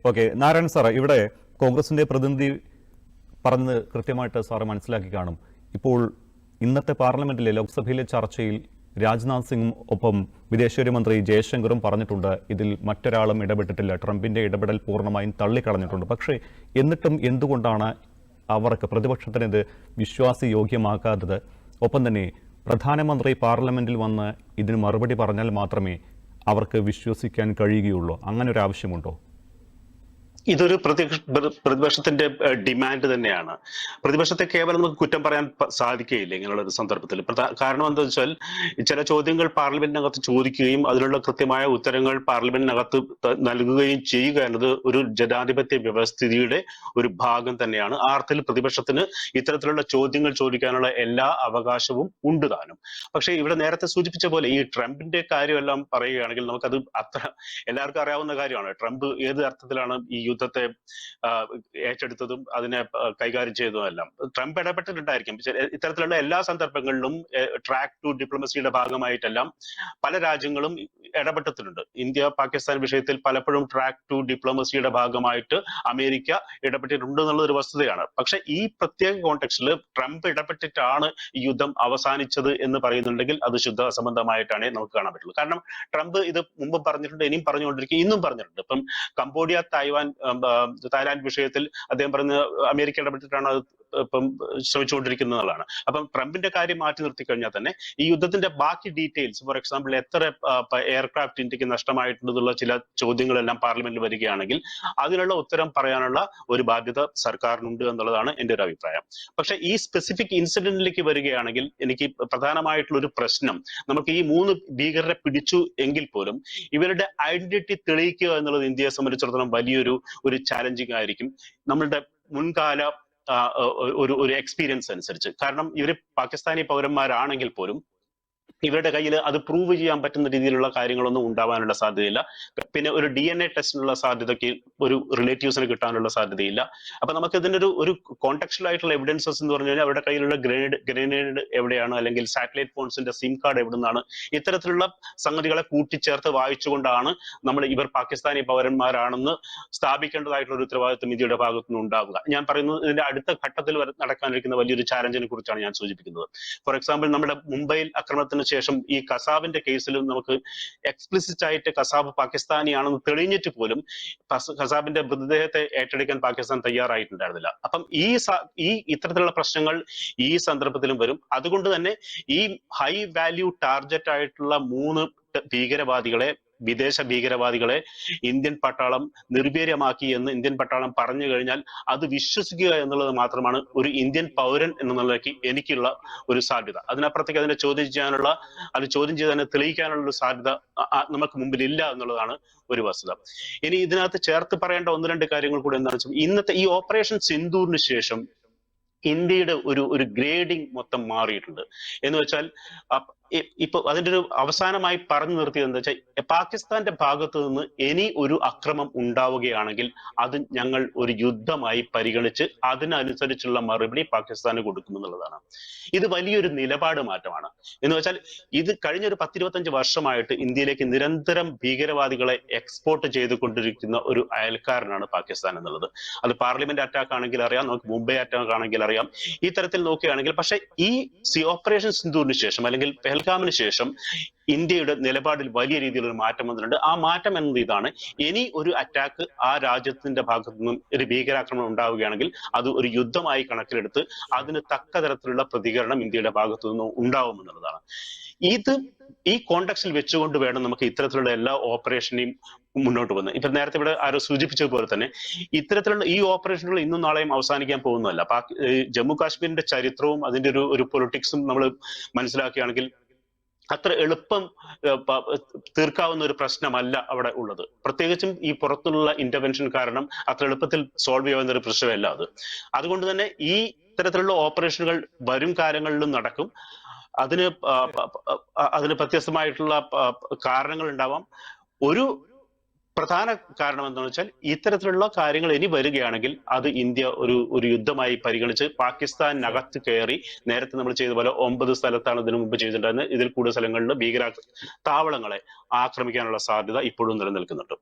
Okay, Narayanan sir, ഇവിടെ കോൺഗ്രസിന്റെ പ്രതിനിധി പറഞ്ഞത് കൃത്യമായിട്ട് സാറ് മനസ്സിലാക്കി കാണും. ഇപ്പോൾ ഇന്നത്തെ പാർലമെന്റിലെ ലോക്സഭയിലെ ചർച്ചയിൽ രാജ്നാഥ് സിംഗും ഒപ്പം വിദേശകാര്യമന്ത്രി ജയശങ്കറും പറഞ്ഞിട്ടുണ്ട്, ഇതിൽ മറ്റൊരാളും ഇടപെട്ടിട്ടില്ല, ട്രംപിന്റെ ഇടപെടൽ പൂർണ്ണമായും തള്ളിക്കളഞ്ഞിട്ടുണ്ട്. പക്ഷേ എന്നിട്ടും എന്തുകൊണ്ടാണ് അവർക്ക് പ്രതിപക്ഷത്തിന് ഇത് വിശ്വാസയോഗ്യമാക്കാത്തത്? ഒപ്പം തന്നെ പ്രധാനമന്ത്രി പാർലമെന്റിൽ വന്ന് ഇതിന് മറുപടി പറഞ്ഞാൽ മാത്രമേ അവർക്ക് വിശ്വസിക്കാൻ കഴിയുകയുള്ളൂ. അങ്ങനെ ഒരു ആവശ്യമുണ്ടോ? ഇതൊരു പ്രതിപക്ഷത്തിന്റെ ഡിമാൻഡ് തന്നെയാണ്. പ്രതിപക്ഷത്തെ കേവലം നമുക്ക് കുറ്റം പറയാൻ സാധിക്കുകയില്ല ഇങ്ങനെയുള്ള ഒരു സന്ദർഭത്തിൽ. കാരണം എന്താ വെച്ചാൽ, ചില ചോദ്യങ്ങൾ പാർലമെന്റിനകത്ത് ചോദിക്കുകയും അതിനുള്ള കൃത്യമായ ഉത്തരങ്ങൾ പാർലമെന്റിനകത്ത് നൽകുകയും ചെയ്യുക എന്നത് ഒരു ജനാധിപത്യ വ്യവസ്ഥിതിയുടെ ഒരു ഭാഗം തന്നെയാണ്. ആ അർത്ഥത്തിൽ പ്രതിപക്ഷത്തിന് ഇത്തരത്തിലുള്ള ചോദ്യങ്ങൾ ചോദിക്കാനുള്ള എല്ലാ അവകാശവും ഉണ്ട് താനും. പക്ഷേ ഇവിടെ നേരത്തെ സൂചിപ്പിച്ച പോലെ ഈ ട്രംപിന്റെ കാര്യമെല്ലാം പറയുകയാണെങ്കിൽ നമുക്കത് അത്ര എല്ലാവർക്കും അറിയാവുന്ന കാര്യമാണ്. ട്രംപ് ഏത് അർത്ഥത്തിലാണ് ഈ യുദ്ധത്തെ ഏറ്റെടുത്തതും അതിനെ കൈകാര്യം ചെയ്തതും എല്ലാം. ട്രംപ് ഇടപെട്ടിട്ടുണ്ടായിരിക്കും ഇത്തരത്തിലുള്ള എല്ലാ സന്ദർഭങ്ങളിലും. ട്രാക്ക് ടു ഡിപ്ലോമസിയുടെ ഭാഗമായിട്ടെല്ലാം പല രാജ്യങ്ങളും ഇടപെട്ടിട്ടുണ്ട്. ഇന്ത്യ പാകിസ്ഥാൻ വിഷയത്തിൽ പലപ്പോഴും ട്രാക്ക് ടു ഡിപ്ലോമസിയുടെ ഭാഗമായിട്ട് അമേരിക്ക ഇടപെട്ടിട്ടുണ്ട് എന്നുള്ള ഒരു വസ്തുതയാണ്. പക്ഷെ ഈ പ്രത്യേക കോണ്ടെക്സ്റ്റിൽ ട്രംപ് ഇടപെട്ടിട്ടാണ് ഈ യുദ്ധം അവസാനിച്ചത് എന്ന് പറയുന്നുണ്ടെങ്കിൽ അത് ശുദ്ധ അസംബന്ധമായിട്ടാണ് നമുക്ക് കാണാൻ പറ്റുള്ളൂ. കാരണം ട്രംപ് ഇത് മുമ്പ് പറഞ്ഞിട്ടുണ്ട്, ഇനിയും പറഞ്ഞുകൊണ്ടിരിക്കും, ഇന്നും പറഞ്ഞിട്ടുണ്ട്. ഇപ്പം കംബോഡിയ തായ്ലാന്റ് വിഷയത്തിൽ അദ്ദേഹം പറഞ്ഞ അമേരിക്ക ഇടപെട്ടിട്ടാണ് അത് ഇപ്പം ശ്രമിച്ചുകൊണ്ടിരിക്കുന്നതാണ്. അപ്പം ട്രംപിന്റെ കാര്യം മാറ്റി നിർത്തി കഴിഞ്ഞാൽ തന്നെ ഈ യുദ്ധത്തിന്റെ ബാക്കി ഡീറ്റെയിൽസ്, ഫോർ എക്സാമ്പിൾ എത്ര എയർക്രാഫ്റ്റ് ഇന്ത്യക്ക് നഷ്ടമായിട്ടുണ്ടെന്നുള്ള ചില ചോദ്യങ്ങളെല്ലാം പാർലമെന്റിൽ വരികയാണെങ്കിൽ അതിനുള്ള ഉത്തരം പറയാനുള്ള ഒരു ബാധ്യത സർക്കാരിനുണ്ട് എന്നുള്ളതാണ് എന്റെ ഒരു അഭിപ്രായം. പക്ഷെ ഈ സ്പെസിഫിക് ഇൻസിഡന്റിലേക്ക് വരികയാണെങ്കിൽ എനിക്ക് പ്രധാനമായിട്ടുള്ള ഒരു പ്രശ്നം, നമുക്ക് ഈ 3 ഭീകരരെ പിടിച്ചു എങ്കിൽ പോലും ഇവരുടെ ഐഡന്റിറ്റി തെളിയിക്കുക എന്നുള്ളത് ഇന്ത്യയെ സംബന്ധിച്ചിടത്തോളം വലിയൊരു ചാലഞ്ചിങ് ആയിരിക്കും നമ്മളുടെ മുൻകാല ഒരു എക്സ്പീരിയൻസ് അനുസരിച്ച്. കാരണം ഇവര് പാകിസ്ഥാനി പൗരന്മാരാണെങ്കിൽ പോലും ഇവരുടെ കയ്യിൽ അത് പ്രൂവ് ചെയ്യാൻ പറ്റുന്ന രീതിയിലുള്ള കാര്യങ്ങളൊന്നും ഉണ്ടാവാനുള്ള സാധ്യതയില്ല. പിന്നെ ഒരു DNA ടെസ്റ്റിനുള്ള സാധ്യതയ്ക്ക് ഒരു റിലേറ്റീവ്സിന് കിട്ടാനുള്ള സാധ്യതയില്ല. അപ്പൊ നമുക്ക് ഇതിന്റെ ഒരു കോൺടെക്സ്റ്റുവൽ ആയിട്ടുള്ള എവിഡൻസസ് എന്ന് പറഞ്ഞു കഴിഞ്ഞാൽ അവരുടെ കയ്യിലുള്ള ഗ്രനേഡ് എവിടെയാണ്, അല്ലെങ്കിൽ സാറ്റലൈറ്റ് ഫോൺസിന്റെ സിം കാർഡ് എവിടെ നിന്നാണ്, ഇത്തരത്തിലുള്ള സംഗതികളെ കൂട്ടിച്ചേർത്ത് വായിച്ചുകൊണ്ടാണ് നമ്മൾ ഇവർ പാകിസ്ഥാനി പൗരന്മാരാണെന്ന് സ്ഥാപിക്കേണ്ടതായിട്ടുള്ള ഒരു ഉത്തരവാദിത്വം ഇന്ത്യയുടെ ഭാഗത്തു നിന്ന് ഉണ്ടാവുക. ഞാൻ പറയുന്നത് ഇതിന്റെ അടുത്ത ഘട്ടത്തിൽ നടക്കാനിരിക്കുന്ന വലിയൊരു ചാലഞ്ചിനെ കുറിച്ചാണ് ഞാൻ സൂചിപ്പിക്കുന്നത്. ഫോർ എക്സാമ്പിൾ, നമ്മുടെ മുംബൈയിൽ ആക്രമണത്തിന് ശേഷം ഈ കസാബിന്റെ കേസിലും നമുക്ക് എക്സ്പ്ലിസിറ്റ് ആയിട്ട് കസാബ് പാകിസ്ഥാനിയാണെന്ന് തെളിഞ്ഞിട്ട് പോലും കസാബിന്റെ മൃതദേഹത്തെ ഏറ്റെടുക്കാൻ പാകിസ്ഥാൻ തയ്യാറായിട്ടുണ്ടായിരുന്നില്ല. അപ്പം ഈ ഇത്തരത്തിലുള്ള പ്രശ്നങ്ങൾ ഈ സന്ദർഭത്തിലും വരും. അതുകൊണ്ട് തന്നെ ഈ ഹൈ വാല്യൂ ടാർഗറ്റ് ആയിട്ടുള്ള 3 ഭീകരവാദികളെ, വിദേശ ഭീകരവാദികളെ ഇന്ത്യൻ പട്ടാളം നിർവീര്യമാക്കി എന്ന് ഇന്ത്യൻ പട്ടാളം പറഞ്ഞു കഴിഞ്ഞാൽ അത് വിശ്വസിക്കുക എന്നുള്ളത് മാത്രമാണ് ഒരു ഇന്ത്യൻ പൗരൻ എന്നുള്ളതിലേക്ക് എനിക്കുള്ള ഒരു സാധ്യത. അതിനപ്പുറത്തേക്ക് അതിനെ ചോദ്യം ചെയ്ത് തന്നെ തെളിയിക്കാനുള്ള ഒരു സാധ്യത നമുക്ക് മുമ്പിൽ ഇല്ല എന്നുള്ളതാണ് ഒരു വസ്തുത. ഇനി ഇതിനകത്ത് ചേർത്ത് പറയേണ്ട 1-2 കാര്യങ്ങൾ കൂടി എന്താണെന്ന് വെച്ചാൽ, ഇന്നത്തെ ഈ ഓപ്പറേഷൻ സിന്ദൂറിന് ശേഷം ഇന്ത്യയുടെ ഒരു ഗ്രേഡിംഗ് മൊത്തം മാറിയിട്ടുണ്ട്. എന്ന് വെച്ചാൽ ഇപ്പൊ അതിന്റെ ഒരു അവസാനമായി പറഞ്ഞു നിർത്തിയത് എന്താ വെച്ചാൽ, പാകിസ്ഥാന്റെ ഭാഗത്തു നിന്ന് ഇനി ഒരു അക്രമം ഉണ്ടാവുകയാണെങ്കിൽ അത് ഞങ്ങൾ ഒരു യുദ്ധമായി പരിഗണിച്ച് അതിനനുസരിച്ചുള്ള മറുപടി പാകിസ്ഥാന് കൊടുക്കുമെന്നുള്ളതാണ്. ഇത് വലിയൊരു നിലപാട് മാറ്റമാണ്. എന്ന് വെച്ചാൽ ഇത് കഴിഞ്ഞ ഒരു 10-25 വർഷമായിട്ട് ഇന്ത്യയിലേക്ക് നിരന്തരം ഭീകരവാദികളെ എക്സ്പോർട്ട് ചെയ്തുകൊണ്ടിരിക്കുന്ന ഒരു അയൽക്കാരനാണ് പാകിസ്ഥാൻ എന്നുള്ളത്. അത് പാർലമെന്റ് അറ്റാക്ക് ആണെങ്കിൽ അറിയാം, നമുക്ക് മുംബൈ അറ്റാക്ക് ആണെങ്കിൽ അറിയാം. ഈ തരത്തിൽ നോക്കുകയാണെങ്കിൽ, പക്ഷെ ഈ ഓപ്പറേഷൻ സിന്ദൂറിന് ശേഷം അല്ലെങ്കിൽ പെഹൽഗാമിന് ശേഷം ഇന്ത്യയുടെ നിലപാടിൽ വലിയ രീതിയിലൊരു മാറ്റം വന്നിട്ടുണ്ട്. ആ മാറ്റം എന്നത് ഇതാണ്: ഇനി ഒരു അറ്റാക്ക് ആ രാജ്യത്തിന്റെ ഭാഗത്തു നിന്നും, ഒരു ഭീകരാക്രമണം ഉണ്ടാവുകയാണെങ്കിൽ അത് ഒരു യുദ്ധമായി കണക്കിലെടുത്ത് അതിന് തക്ക തരത്തിലുള്ള പ്രതികരണം ഇന്ത്യയുടെ ഭാഗത്തു നിന്നും ഉണ്ടാവുമെന്നുള്ളതാണ്. ഈ കോണ്ടെക്സ്റ്റിൽ വെച്ചുകൊണ്ട് വേണം നമുക്ക് ഇത്തരത്തിലുള്ള എല്ലാ ഓപ്പറേഷനെയും മുന്നോട്ട് പോകുന്നത്. ഇപ്പൊ നേരത്തെ ഇവിടെ ആരോ സൂചിപ്പിച്ചതുപോലെ തന്നെ ഇത്തരത്തിലുള്ള ഈ ഓപ്പറേഷനുകൾ ഇന്നും നാളെയും അവസാനിക്കാൻ പോകുന്നതല്ല. ജമ്മു കാശ്മീരിന്റെ ചരിത്രവും അതിന്റെ ഒരു പൊളിറ്റിക്സും നമ്മൾ മനസ്സിലാക്കുകയാണെങ്കിൽ അത്ര എളുപ്പം തീർക്കാവുന്ന ഒരു പ്രശ്നമല്ല അവിടെ ഉള്ളത്. പ്രത്യേകിച്ചും ഈ പുറത്തുള്ള ഇന്റർവെൻഷൻ കാരണം അത്ര എളുപ്പത്തിൽ സോൾവ് ചെയ്യാവുന്ന ഒരു പ്രശ്നമല്ല അത്. അതുകൊണ്ട് തന്നെ ഈ ഇത്തരത്തിലുള്ള ഓപ്പറേഷനുകൾ വരും കാലങ്ങളിലും നടക്കും. അതിന് വ്യത്യസ്തമായിട്ടുള്ള കാരണങ്ങൾ ഉണ്ടാവാം. ഒരു പ്രധാന കാരണം എന്താണെന്ന് വെച്ചാൽ, ഇത്തരത്തിലുള്ള കാര്യങ്ങൾ ഇനി വരികയാണെങ്കിൽ അത് ഇന്ത്യ ഒരു യുദ്ധമായി പരിഗണിച്ച് പാകിസ്ഥാനകത്ത് കയറി, നേരത്തെ നമ്മൾ ചെയ്ത പോലെ 9 സ്ഥലത്താണ് ഇതിനു മുമ്പ് ചെയ്തിട്ടുണ്ടായിരുന്നത്, ഇതിൽ കൂടുതൽ സ്ഥലങ്ങളിൽ താവളങ്ങളെ ആക്രമിക്കാനുള്ള സാധ്യത ഇപ്പോഴും നിലനിൽക്കുന്നുണ്ട്.